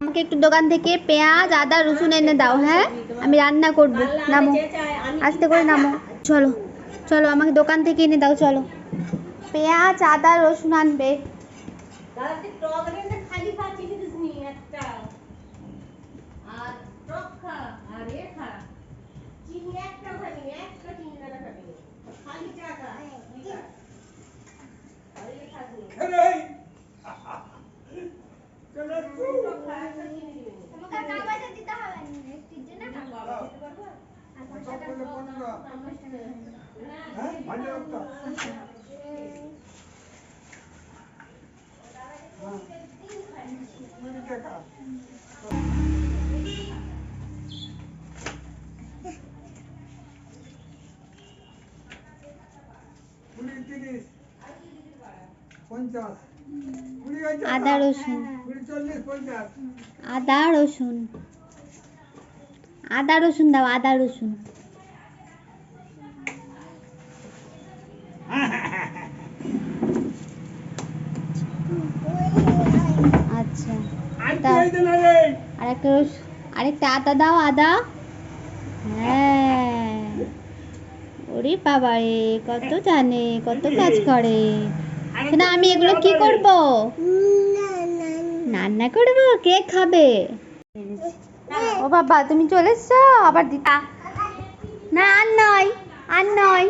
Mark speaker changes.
Speaker 1: আমাকে একটু দোকান থেকে পেঁয়াজ আদা রসুন এনে দাও। হ্যাঁ, আমি রান্না করব। নামো, আস্তে করে নামো। চলো চলো, আমাকে দোকান থেকে এনে দাও। চলো, পেঁয়াজ আদা রসুন আনবে। আদা রসুন, আদা রসুন, আদা রসুন দাও, আদা রসুন। আচ্ছা, আরেকটা আদা দাও, আদা। হ্যাঁ, ওরে বাবা রে, কত জানে, কত কাজ করে। না, আমি এগুলো কি করব? রান্না করব। কে খাবে? ও বাবা, তুমি চলে এসছো আবার দিতা। না, আর নয়, আর নয়।